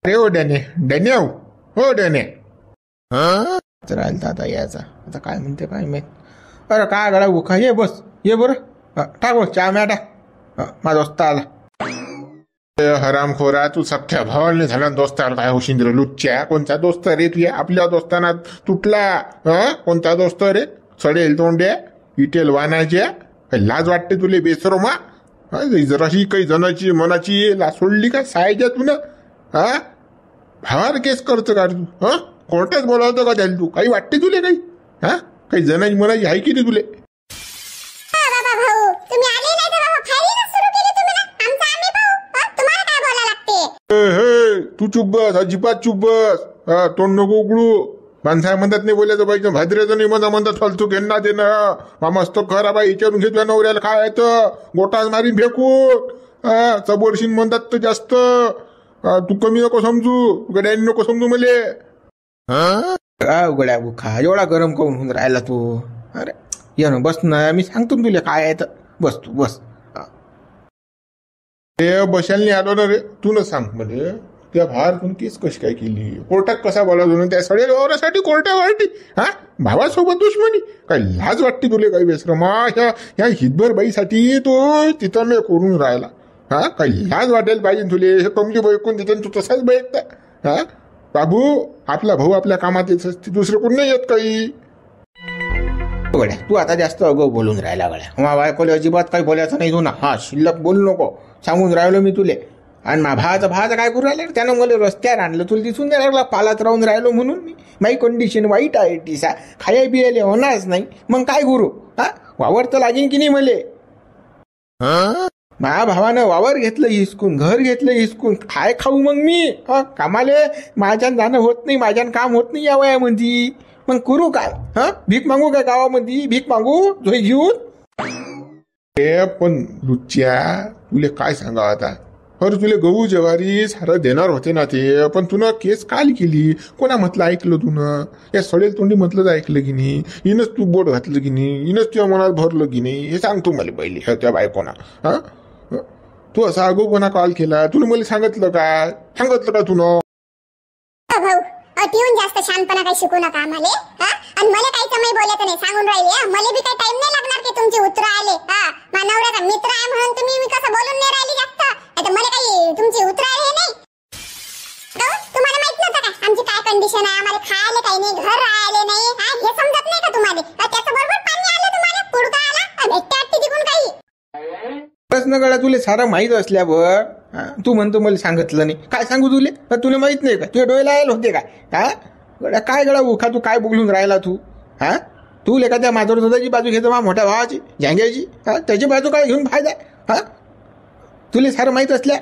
अरे हो डॅने डॅन्या हो डॅने राहिलं आता यायचा आता काय म्हणते काय माहित. अरे काय गळा उखा ये बस ये बरं टाक बस चहा म्या टाक माझा दोस्त आला. हरामखोरा तू सख्या भावाने झाला दोस्ताला काय होशिंद्र लुच्च्या कोणता दोस्त रे तुझ्या आपल्या दोस्ताना तुटला कोणता दोस्त रे सडेल तोंड्या इटेल वानाच्या लाज वाटते तुले बेसरोमा जराशी काही जणाची मनाची लाज सोडली का सायच्या तू ना भावार केस करतो का तू कोर्टात बोलावतो का त्याला तू काही वाटते तुले काही काही जणाची मनाची आहे की नाही तुले. तू चुप बस अजिबात चुप बस तोंड नको उघडू. माणसा म्हणतात नाही बोलायचं पाहिजे भाद्रेचं नाही म्हणतात फालतू घेणं देणं मस्त खरा बाई विचारून घेतल्या नवऱ्याला काय तर गोटाच मारीन फेकून चबोडशीन म्हणतात तर जास्त तू कमी नको समजू गड्यानी नको समजू मले. गड्या बुखा एवढा गरम काऊन होऊन राहिला तू. अरे ये ना बस ना मी सांगतो तुला काय आहे तर बस तू बस. ते बशालनी आलो ना रे तू न सांग म्हणजे त्या बाहेर कोण केस कशी काय केली कोर्टात कसा बोलावलं त्या सडेल वावरासाठी कोर्टावरती भावासोबत दुश्मनी काय लाज वाटते तुले काही बेसरमा ह्या हितभर बाईसाठी तो तिथं मी करून राहिला काही लाज वाटेल पाहिजे तुले हे कमली बैकून तिथं तू तसाच बैकता बाबू आपला भाऊ आपल्या कामात येत असते दुसरं कोण नाही येत काही. गड्या तू आता जास्त अगो बोलून राहिला गड्या बायकोले अजिबात काही बोलायचं नाही तू ना शिल्लक बोलू नको सांगून राहिलो मी तुले. आणि भावाचं काय करू राहिलं त्यानं मला रस्त्यावर आणलं तुला दिसून नाही लागला पालात राहून राहिलो म्हणून मी माझी कंडिशन वाईट आहे टीसा खाया बियाले होणारच नाही मग काय करू वावर तर लागेन की नाही मले. माझ्या भावानं वावर घेतलं हिसकून घर घेतलं हिसकून काय खाऊ मग मी कामाले माझ्यान जाणं होत नाही माझ्यान काम होत नाही या वयामध्ये मग करू काय भीक मागू काय गावामध्ये भीक मागू झोई घेऊन. पण लुच्च्या तुले काय सांगा आता अरे तुले गहू ज्वारी सारं देणार होते ना ते पण तुनं केस काल केली कोणा म्हटलं ऐकलं तुनं या सडेल तोंडी म्हटलं ऐकलं की नाही हिनच तू बोट घातलं की नाही हिनच तुझ्या मनात भरलं की नाही हे सांगतो मला पहिले त्या बायकोना तू असा अगोपणा कॉल केला तुला मला सांगितलं का तुनं. अतिहून जास्त शांतपणा काही शिकू नका आम्हाला आणि मला काही समय बोलायचं नाही सांगून राहिले मला बी काही टाइम नाही लागणार की तुमचे उत्तर आले नवऱ्याचा मित्र आहे म्हणून तुम्ही मी कसं बोलून नाही राहिली जास्त आता मला काही तुमचे उत्तर आले नाही तुम्हाला माहित नव्हतं का आमची काय कंडिशन आहे आम्हाला खायला काही नाही घर राहिले नाही हे समजत नाही का तुम्हाला त्याचं बरोबर पाणी आलं तुम्हाला पुडका आला भेटते वाटते तिकून काही प्रश्न गळा तुला सारं माहित असल्यावर तू म्हणतो मला सांगितलं नाही काय सांगू तुला माहित नाही का तुझ्या डोळे लायल होते काय गड्या काय गळा उखा तू काय बोलून राहिला तू तू एखाद्या माझ्यावर स्वतःची बाजू घेतो मोठ्या भावाची झँग्याची त्याची बाजू काय घेऊन फायदा तुला सारं माहित असल्या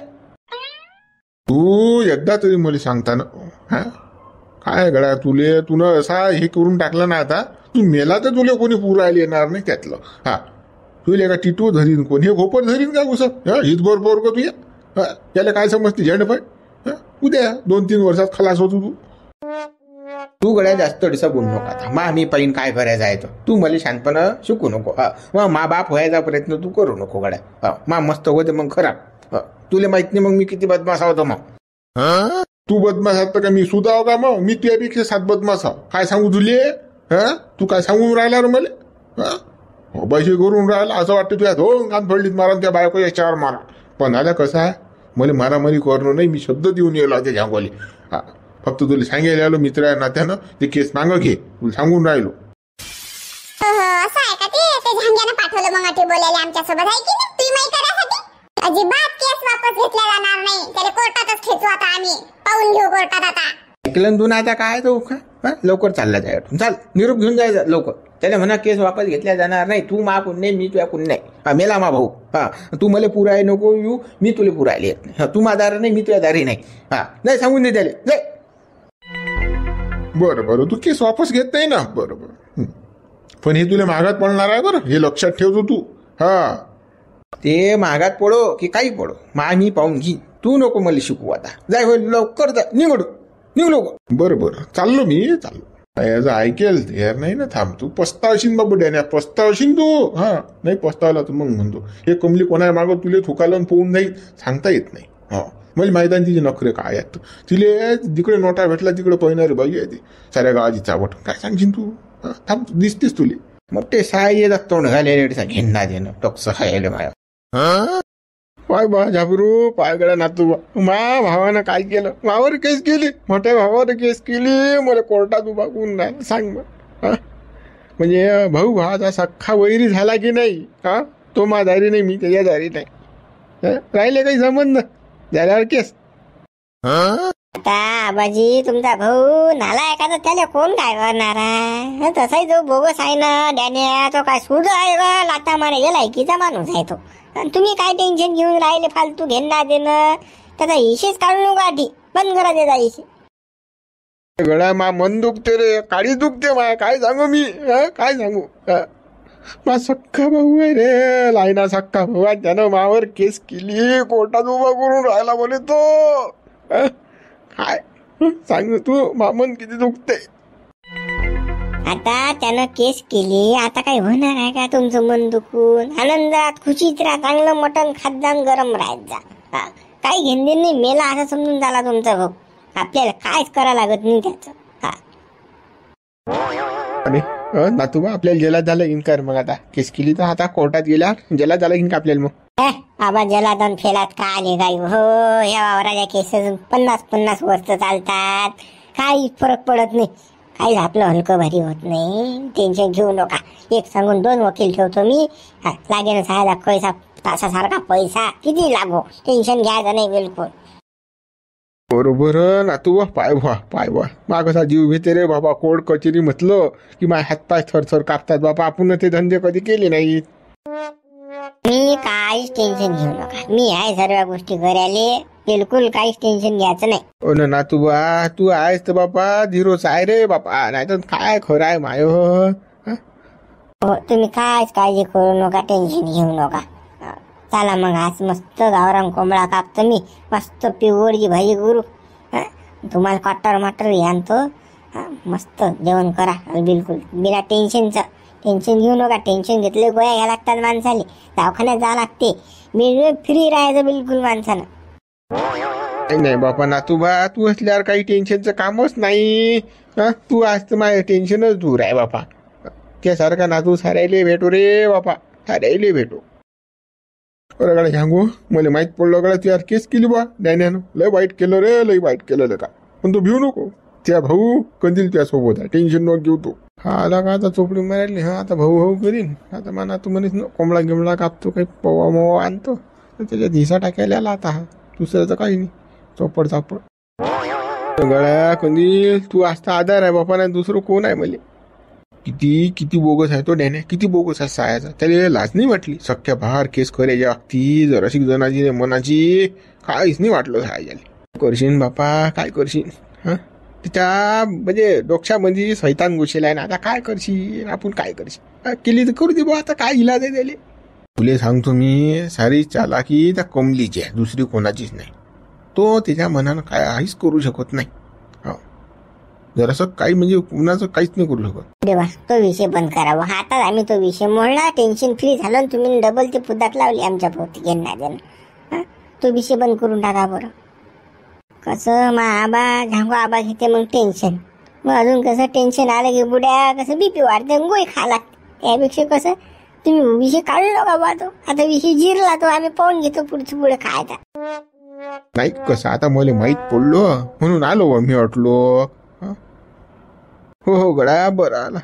तू एकदा तरी मला सांगता ना काय गळा तुनं असा हे करून टाकलं ना आता तू मेला तर तुला कोणी पुरायला येणार नाही त्यातलं तुला का टिटू धरीन कोण हे घोपर धरीन का घुसत हितभर पोर का तुझ्या त्याला काय समजते झेंड पण उद्या 2-3 वर्षात खलास होतो तू गड्या जास्त डिसा बोलू नका मा मी पाहिन काय करायचं आहे तू मला शांतपणा शिकू नको मा बाप व्हायचा प्रयत्न तू करू नको गड्या मा मस्त होते मग खरा तुला माहित नाही मग मी किती बदमाश होतो मग तू बदमाश आहात का मी सुधाव का मग मी तुझ्यापेक्षा 7 बदमाश आहो काय सांगू तुले तू काय सांगून राहिला रे मला पैसे करून राहिला असं वाटतं तुझ्या गान फडलीत मारा त्या बायको याच्यावर मारा पण आता कसं आहे मला मारामारी करणं नाही मी शब्द देऊन येलो त्या झांगोली फक्त तुला सांगायला आलो मित्र आहे नात्यानं ते केस मागं घे तुला सांगून राहिलो. असं आहे का ते झांग्यानं पाठवलं मग ते बोलायला आमच्या सोबत आहे की नाही तुम्ही माहिती करासाठी अजिबात केस वापस घेतला जाणार नाही त्याला कोर्टातच खेचू आता आम्ही पाहून घेऊ कोर्टात आता ऐकलं तू ना आता काय तो लवकर चालला जाय चाल निरोप घेऊन जायचं लवकर त्याला म्हणा केस वापस घेतल्या जाणार नाही तू मा कोण नाही मी तुझ्या कोण नाही मेला मा भाऊ तू मला पुराय नको येऊ मी तुला पुरायला येत नाही तू माझा दार नाही मी तुझ्या दारी नाही नाही सांगून दे त्याला जाय. बरं तू केस वापस घेत नाही ना बरोबर पण हे तुला महागात पडणार आहे बरं हे लक्षात ठेवतो तू ते महागात पडो की काही पडो मी पाहून घे तू नको मला शिकू आता जाय होईल लवकर जा निघलो बरं चाललो याचं ऐकेल यार नाही ना थांब तू पस्तावशील बाबू डॅन्या पस्तावशील तू नाही पस्तावला तर मग म्हणतो हे कमली कोणा मागं तुले थुकालं पोहून नाही सांगता येत नाही मला माहिती आहे तिचे नखरे काय आहेत. तिले जिकडे नोटा भेटला तिकडे पहिणारी बाई आहे ती साऱ्या गावाची चावट. काय सांगशील तू? थांब दिसतेस तुले. मग ते साय येतात तोंड घालेले घेणं देणं टोकस खायला माया. पाय बा झाबरू पाय गळा नातू बा. मा भावानं काय केलं? मावर केस केली, मोठ्या भावावर केस केली, मला कोर्टात उभा करून राहिला. सांग मग. म्हणजे भाऊ भावाचा सख्खा वैरी झाला की नाही? तो दारी नाही, मी त्याच्या दारी नाही. राहिले काही संबंध झाल्यावर केस. आता आबाजी तुमचा भाऊ नालायक का, तर त्याला कोण काय करणार आहे? तसाही जो बोगस आहे ना डॅन्या, तो काय सुध आहे का? लाता मारे गेला एकीचा माणूस आहे तो. आणि तुम्ही काय टेन्शन घेऊन राहिले फालतू घेणं देणं? त्याचा हिशेच काढू नका, आधी बंद करा त्याचा हिशे. गळा मा मन दुखते रे, काळी दुखते मा. काय सांगू मी? काय सांगू? मा सख्खा भाऊ आहे रे, लायना सख्खा भाऊ आहे. त्यानं मावर केस केली, कोर्टात उभा करून राहिला बोले तो. काय सांग तू, मामन किती दुखते. आता त्यानं केस केली, आता काही होणार आहे का तुमचं मन दुखून? आनंदात खुशीत राहा, चांगलं मटण खात जा, गरम राहत जा. काही घेणदेण नाही, मेला असं समजून झाला तुमचा भाऊ. आपल्याला कायच करा लागत नाही त्याचं. आणि नातूबा आपल्याला जेलात झालं इन्कार. मग आता केस केली तर आता कोर्टात गेल्या जेलात झालं की आपल्याला. मग आबा जलात आणि फेलात का आले काय हो? या वावराच्या केसेस 50-50 वर्ष चालतात, काही फरक पडत नाही. काही आपलं हलकं भारी होत नाही, टेन्शन घेऊ नका. एक सांगून 2 वकील ठेवतो मी. लागेल 6 लाख पैसा, तासासारखा पैसा किती लागो, टेन्शन घ्यायचं नाही बिलकुल. बरोबर नातूबा. पाय व्हा मा कसा जीव घेते रे बाबा. कोर्ट कचेरी म्हटलं की माझे हातपाय थरथर कापतात बाबा. आपण ते धंदे कधी केले नाहीत. मी काहीच टेन्शन घेऊ नका, मी आहे सर्व गोष्टी करायले. बिलकुल काहीच टेन्शन घ्यायचं नाही. ओ ना नातूबा, तू आहेस तर बापा धीरोच आहे रे बापा. नाही तर काय खरं आहे माय. हो तुम्ही काहीच काळजी करू नका, टेन्शन घेऊ नका. चला मग आज मस्त गावरान कोंबडा कापतो मी, मस्त पिवळची भाजी करू. तुम्हाला कट्टर मटर आणतो. मस्त जेवण करा बिलकुल बिना टेन्शनचं. टेन्शन घेऊ नका. टेन्शन घेतले गोळ्या घ्या लागतात माणसाले, दवाखान्यात जावं लागते. मी फ्री राहायचं बिलकुल माणसानं. नाही बापा नातूबा, तू असल्यावर काही टेन्शनचं कामच नाही. तू आज तर माझ्या टेन्शनच दूर आहे बापा. त्यासारखा नातू सारायले भेटो रे बापा, सारायले भेटो. अरे गाड्या सांगू, मला माहित पडलं गड्या तू यार केस केली बा डॅन्यानं. लय वाईट केलं रे, लय वाईट केलं का. पण तू भिऊ नको. त्या भाऊ कंदील त्या सोबत आहे, टेन्शन नको घेऊ तू. हा आला का आता चोपडी मारायली. आता भाऊ करीन. आता म्हणा तू म्हणेस कोंबडा गिमडा कापतो, काही पवा मवा आणतो, तर त्याच्यात हिसा टाकायला आला आता. हा दुसऱ्याचं काही नाही. चोपड गळ्या कंदील तू असता आधार आहे बापा. नाही दुसरं कोण आहे मला. किती बोगस आहे तो डॅन्या, किती बोगस आहे सायाचा. त्याला लाज नाही वाटली. सख्या बाहेर केस करायच्या वागती जराशी जनाची मनाची काहीच नाही वाटलं सायाला. करशील बापा, काय करशील. तिच्या म्हणजे डोक्यामध्ये सैतान घुसेला आहे ना. आता काय करशील, आपण काय करशील. केली तर करू दे बा, आता काय इलाज आहे त्याला. तुले सांगतो मी, सारी चालाकी त्या कमलीची आहे, दुसरी कोणाचीच नाही. तो त्याच्या मनानं काहीच करू शकत नाही. जरासं काही म्हणजे कुणाचं काहीच नाही करू शकत. देवा तो विषय बंद करावा. आता आम्ही तो विषय मोडला, टेन्शन फ्री झालो. तुम्ही डबल ते पुदात लावली आमच्या भोवती घेणं देणं. तो विषय बंद करून टाका बरं. कसं मग आबा झांगो आबा घेते मग टेन्शन. मग अजून कसं टेन्शन आलं की बुड्या कसं बीपी वाढते, गोळी खा लागते. त्यापेक्षा कसं तुम्ही विषय काढू नका बा. तो आता विषय जिरला, तो आम्ही पाहून घेतो पुढे खायचा. नाही कसं आता मला माहित पडलो म्हणून आलो मी वाटलो. हो गड्या बरं आला.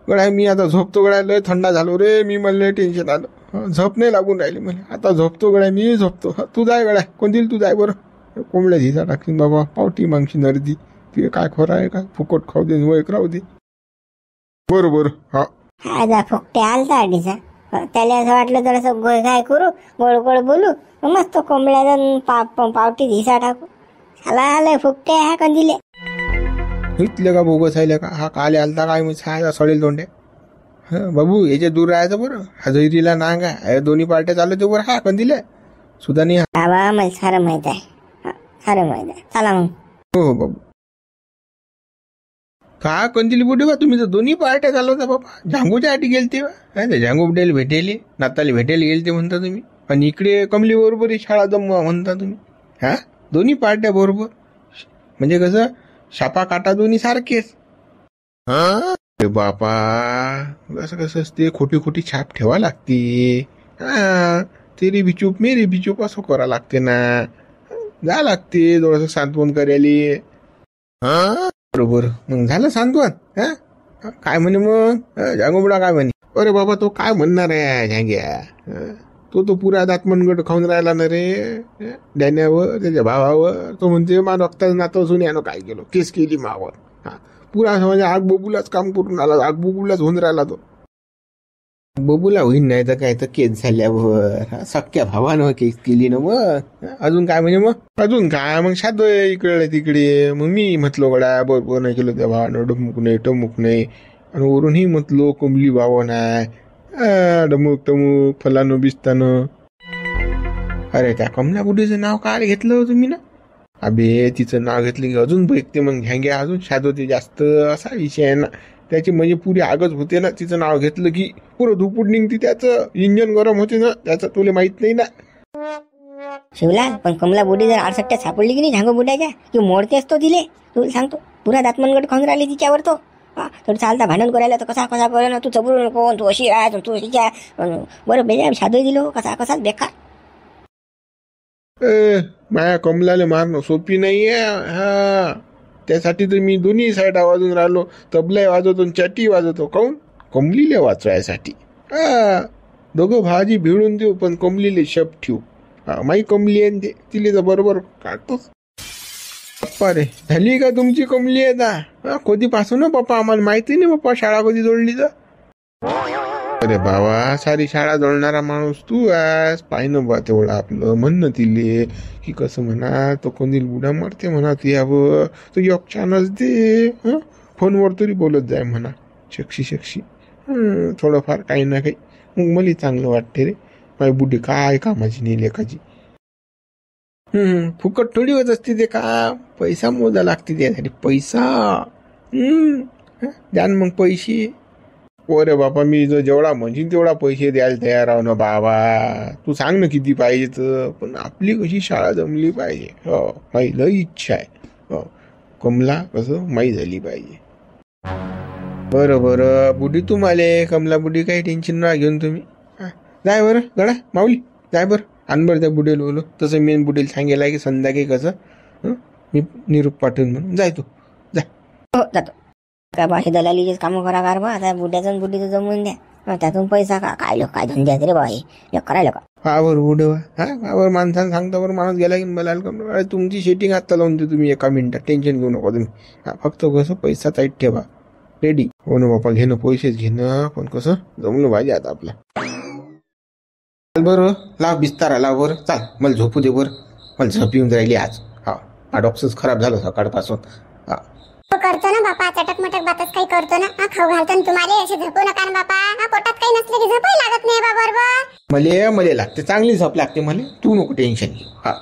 गड्या मी आता झोपतो. गड्या लय थंडा झालो रे मी, मला टेन्शन आलं. झोप नाही लागून राहिली मला. आता झोपतो गड्या मी, झोपतो. तू जाय गड्या, कोणतील तू जाय बरं. कोंबड्या झिसा टाकशील बाबा, पावटी मागशील अर्धी. ते काय खरं आहे का, फुकट खाऊ दे वैक राहू दे. बरोबर. हा जा फुकटे आलता अडीचा. त्याला असं वाटलं थोडंसं काय करू, गोड बोलू, मस्त कोंबड्या पावटी झिसा टाकू. आला आलाय फुकटे हा कंदिले. इथले का बोगस आहे का. हा काले आलता काय मी छाया सडेल तोंडे. बाबू याच्या दूर राहायचं बरं. हा जैरीला नांग आहे. दोन्ही पार्ट्या चालवते बरं. हा कंदिले सुद्धा नाही. बाबा मला सारं माहित आहे, सारं माहित आहे. चला मग. हो बाबू. का कंदिली बुडे बा, तुम्ही तर दोन्ही पार्ट्या चालवता बाबा. झांगूच्या आठी गेलते बा. झांगू बुड्याला भेटेले, नाताला भेटायला गेलते म्हणता तुम्ही. आणि इकडे कमली बरोबर शाळा जमवा म्हणता तुम्ही. हा, दोन्ही पार्ट्या बरोबर, म्हणजे कसं शापा काटा दोन्ही सारखेच. अरे बापा, कसं कसं असते, खोटी खोटी छाप ठेवा लागते. हा, तेरी भी चूप मेरी भी चूप असं करा लागते ना. जा लागते थोडंसं सांत्वन करायला. बरोबर, मग झालं सांत्वन. हा, काय म्हणे मग जागोबडा, काय म्हणे? अरे बाबा, तो काय म्हणणार आहे झांग्या? तो पुरा दातमनगड खाऊन राहिला ना रे डॅन्यावर, त्याच्या भावावर. तो म्हणते मा रक्ताचं नातं असून यानं काय केलं, केस केली मावर. हा, पुरा म्हणजे आग बबुलाच काम करून आला, आग बबुलाच होऊन राहिला तो. बबुला होईन नाही तर काय, तर केस झाल्यावर सख्या भावानं केस केली ना. मग अजून काय म्हणजे? मग अजून काय, मग शादो इकडे तिकडे. मग मी म्हटलो गड्या बरोबर नाही केलं त्या भावानं, डमुक नाही टमुक नाही. आणि वरूनही म्हटलो कमली भावा नाही, डमुक टमुक फलानो बिस्तानं. अरे त्या कमला बुढीचं नाव काय घेतलं तुम्ही ना? अबे तिचं नाव घेतलं की अजून भेटते मग घ्यांग्या, अजून शादवते जास्त. असा विषय आहे ना त्याची, म्हणजे पुरी आगच होते ना. तिचं नाव घेतलं की पुरं धुपूट निघते, त्याचं इंजन गरम होते ना त्याचं, तुला माहित नाही ना. शिवलाल, पण कमला बुडी जर आडसट्ट्या सापडली की नाही झांगो बुड्याच्या, की मोडतेच तो तिले. तुला सांगतो, पुरा दातमनगड खाऊन राहिली तिच्यावर तो. तर चालता भांडण करायला तर कसा कसा करे ना, तू चबरू नको, तू अशी आहे, तू अशी आहे. बरं बेजा शादोय दिलो कसा कसाच बेकार. माया कमलाले मारणं सोपी नाहीये. हा, त्यासाठी तर मी दोन्ही साईडा वाजून राहिलो, तबला वाजवतो चटी वाजवतो. काऊन? कमलीले वाचवायसाठी. हा, दोघं भाजी भिडून देऊ, पण कमलीले शप ठेवू. हा, माई कमली आहे ते, तिले तर बरोबर काढतोच. पप्पा रे, झाली का तुमची कमली आहे ना? कधीपासून ना पप्पा, आम्हाला माहिती नाही पप्पा शाळा कधी जोडली तर. अरे बाबा, सारी शाळा जोडणारा माणूस तू आहेस. पाहिनं बा तेवढं आपलं म्हणणं तिले की कसं म्हणा, तो कोणी बुडा मारते म्हणा तू यावं, तो एक चानच दे. फोनवर तरी बोलत जाय म्हणा शक्षी. थोडंफार काही ना काही, मग मला चांगलं वाटते रे. माझी बुड्डी काय कामाची नाही लेखाची. फुकट थोडी होत असते ते का, पैसा मोजा लागते त्यासाठी, पैसा. द्यान मग पैसे. अरे बाबा, मी जेवढा म्हणशील तेवढा पैसे द्यायला तयार आहो ना बाबा. तू सांग ना किती पाहिजे, पण आपली कशी शाळा जमली पाहिजे. हो, माही लई इच्छा आहे. हो, कमला कसं माही झाली पाहिजे. बरं बुढी, तुम्हाला कमला बुढी काही टेन्शन ना घेऊन तुम्ही. जाय बरं गडा माऊली, जाय बरं आण बरं त्या बुडेल बोलो. तसं मेन बुडेल सांगेल की संध्याकाळी कसं मी निरूप पाठवून म्हणून जाय तू, जाय. हो जातो. काय बा, हे दलालीचेच कामं करा कार बा. आता बुड्याचं बुडीचं जमवून द्या, त्यातून पैसा काय लोक काय धंद्यात रे बा, हे करायला का? पावर बुडवा. पावर माणसानं सांगता बरं, माणूस गेला की मला अरे तुमची सेटिंग आता लावून देतो तुम्ही एका मिनिटात, टेन्शन घेऊ नका तुम्ही. फक्त कसं पैसा टाईट ठेवा रेडी. हो ना बापा, घेणं पैसेच घेणं, पण कसं जमलं पाहिजे आता आपलं. बरं लाव बिस्तारा, लाव बरं, चाल मला झोपू दे बरं. मला झोप येऊन राहिली आज. हा, डॉक्टरच खराब झालं सकाळपासून. करतो ना बापा, चटक मटक बातच काही करतो ना. खाऊ घालतो ना तुम्हाला, असे झोपू नका ना बापा. पोटात काही नसले की झोपही लागत नाही बा बरोबर. मले लागते, चांगली झोप लागते मला. तू नको टेन्शन घे. हा,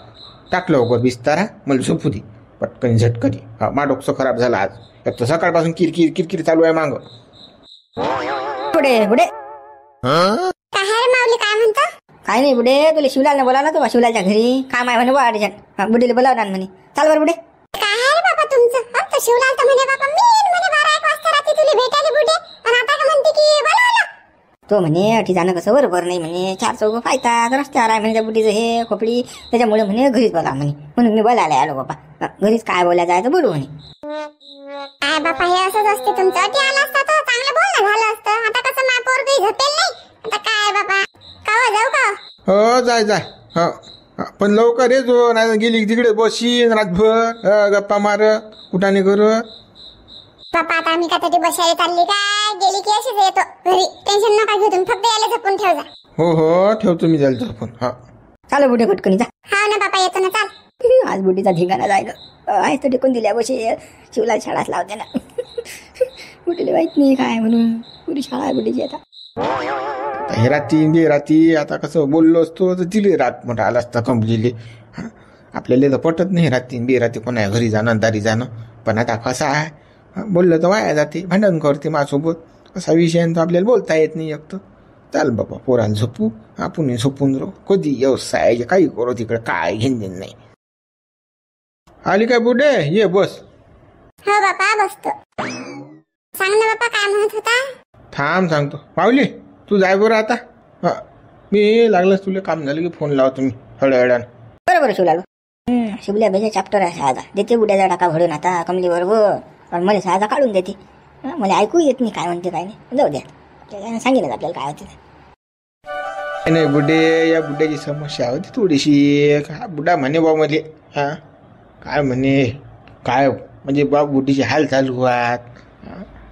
टाक लवकर बिस्तारा, मला झोपू दे पटकन झटकरी. हा, मा डोकं खराब झालं आज. एक तर सकाळपासून किरकिर चालू आहे मांग. बुडे काय माऊली, काय म्हणतो? काय नाही बुडे, तुला शिवलालने बोलावला तू शिवलालच्या घरी काम आहे म्हणे बा अर्जंट. बुडीला बोलावणार म्हणे. चाल बरं बुडे. काय रे बाबा तुमचं? तो शिवलाल तर म्हणे बाबा मी म्हणे 12-1 वाजता रात्री तुला भेटायला बुडे, आणि आता का म्हणते की बोलावलं. तो म्हणे अठी जाणं कसं बरोबर नाही म्हणे, 4 चौघं पाहतात, रस्त्यावर आहे म्हणे त्या बुडीचं हे खोपडी, त्याच्यामुळे म्हणे घरीच बोला म्हणे. म्हणून मी बोलायला आलो बाबा, घरीच काय बोलायचं आहे तर बोलू म्हणे. काय बापा, हे असंच असते तुमचं. अटी आला असता तर चांगलं बोलणं झालं असतं. आता कसं मा पोरगी झोपेल नाही. आता काय बाबा, कावा जाऊ का? हो, जाय. हा, पण लवकर ये जो, नाही गेली तिकडे बशी रातभर गप्पा मार कुठाने कर. बापा आता आम्ही काय बसायला चालली काय? गेली की अशीच येतो घरी. टेन्शन नका घेऊ तुम्ही, फक्त यायला झोपून ठेव जा. हो, ठेवतो मी जायला झोपून. हा, चाल बुडे पटकनी जा. हा ना बापा, येतो ना, चाल. आज बुडीचा धिंगाणा जायला आहे तर टिकून दिल्या बशी शिवला शाळाच लावते ना. बुडीला माहित नाही काय म्हणून, पुरी शाळा आहे बुडीची आता. हे राती आता कसं बोललो असतो तर तिले रात मोठा आला असता कंपनीले. आपल्याला तर पटत नाही राती कोणा घरी जाणं दारी जाणं. पण आता कसं आहे, बोललं तर वाया जाते, भांडण करते माझ्यासोबत. असा विषय तो आपल्याला बोलता येत नाही. एक तर चाल बाबा पोराला झोपू, आपण झोपून राहू. कधी व्यवसाय काही करू तिकडे, काय घेण देण नाही. आली काय बुडे? ये बस. हो बापा बसतो. सांग ना बापा काय म्हणत होता. थांब सांगतो. पावली तू जाय बरं आता. हा मी लागलंच तुला काम झालं की फोन लावा तुम्ही हळूहळ्यानं. बरोबर शिवलाल. शिवल्या भेजा चॅप्टर आहे साधा. देते बुड्याचा टाका भरून आता कमली बरोबर. पण मला साधा काढून देते. मला ऐकू येत नाही काय म्हणते काय नाही. जाऊ द्या, सांगितलं आपल्याला काय होते. नाही बुड्डे, या बुड्ड्याची समस्या होती थोडीशी. काय बुड्डा म्हणे बा मध्ये, हा काय म्हणे, काय म्हणजे बा बुड्डीचे हाल चालू आहेत.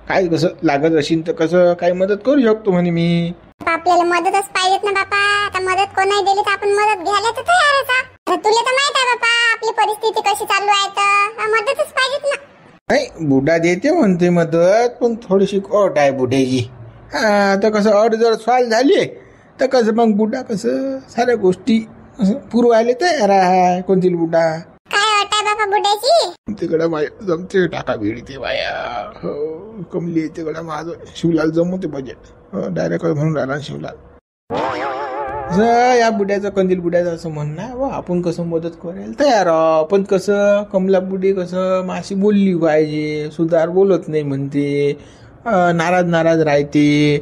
काय कसं लागत असेल तर कसं काही मदत करू शकतो म्हणे मी. आपल्याला मदतच पाहिजेत ना बापा. आता मदत कोणाही दिली तर आपण मदत घ्यायला तर तयारच आहे. तुला तर माहित आहे बापा आपली परिस्थिती कशी चालू आहे, तर मदतच पाहिजेत ना. नाही बुड्डा देते म्हणते मदत, पण थोडीशी अट आहे बुड्याची. हा तर कसं अट जर सॉल्व झाली तर कसं मग बुड्डा कसं साऱ्या गोष्टी पुरवायला तयार आहे. कोणती बुड्डा काय अट आहे बापा बुड्याची. तिकडे बाया जमते टाका बिडी ते बाया. हो कमली तिकडे माझं शिवलाल जमवते बजेट. डायरेक्ट म्हणून राहिला शिवलाल. या बुड्याचं कंदील बुड्याचं असं म्हणणं आहे वा आपण कसं मदत करायला तयार आहो. पण कसं कमला बुडी कसं माशी बोलली पाहिजे. सुधार बोलत नाही म्हणते, नाराज राहते.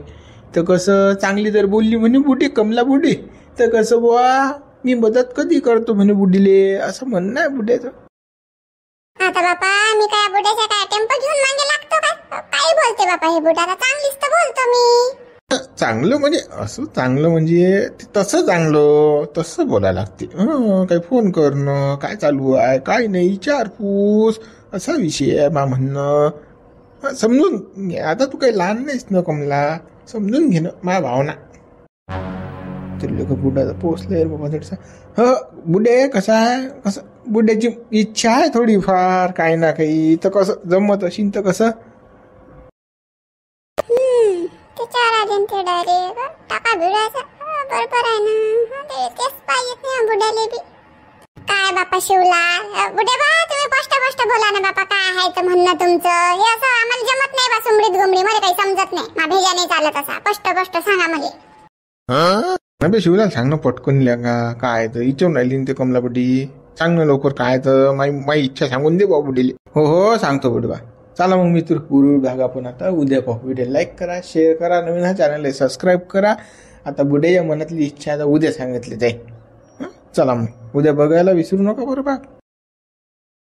तर कसं चांगली जर बोलली म्हणे बुडी कमला बुडी तर कसं बुवा मी मदत कधी करतो म्हणे बुडीले, असं म्हणणं आहे बुड्याचं. आता बापा मी काय बुड्याच्या काय टेम्पो घेऊन मागे लागतो काय. काय बोलते बापा हे बुड्याला. चांगलीच तर बोलतो मी. चांगलं म्हणजे असं चांगलं म्हणजे तसं चांगलं तसं बोलायला लागते. काही फोन करणं, काय चालू आहे काय नाही विचारपूस, असा विषय आहे मा म्हणणं. समजून घे. आता तू काही लहान नाहीस ना कमला, समजून घेणं माझ्या भावना. ते लोक बुड्याचा पोचले बाबा थोडसा. ह बुड्डे कसा आहे, कसं बुड्याची इच्छा आहे थोडीफार काही ना काही, तर कसं जमत असेल तर कसं ते डायरेक्ट टाका भिडायचा. बरोबर आहे ना. तेच पाहिजेत ना बुड्याले बी. काय बापा शिवलाल बुड्या बा तुम्ही स्पष्ट बोला ना बापा. काय आहे तर म्हणणं तुमचं. हे असं आम्हाला जमत नाही बा. सुमडीत गुमडी मला काही समजत नाही. मा भेजा नाही चालत असा. स्पष्ट सांगा मला. बे शिवलाल सांग ना पटकन लागा. काय तर इच्छून राहिली ते कमलापट्टी. सांग ना लवकर काय तर माझी इच्छा सांगून दे बाबू डेली. हो सांगतो बुडबा. चला मग मित्र गुरु भाग आपण आता उद्या पाहू. व्हिडिओ लाईक करा, शेअर करा, नवीन हा चॅनलला सबस्क्राईब करा. आता बुड्याच्या मनातली इच्छा आता उद्या सांगितली जाईल. चला मग उद्या बघायला विसरू नका बरं बा.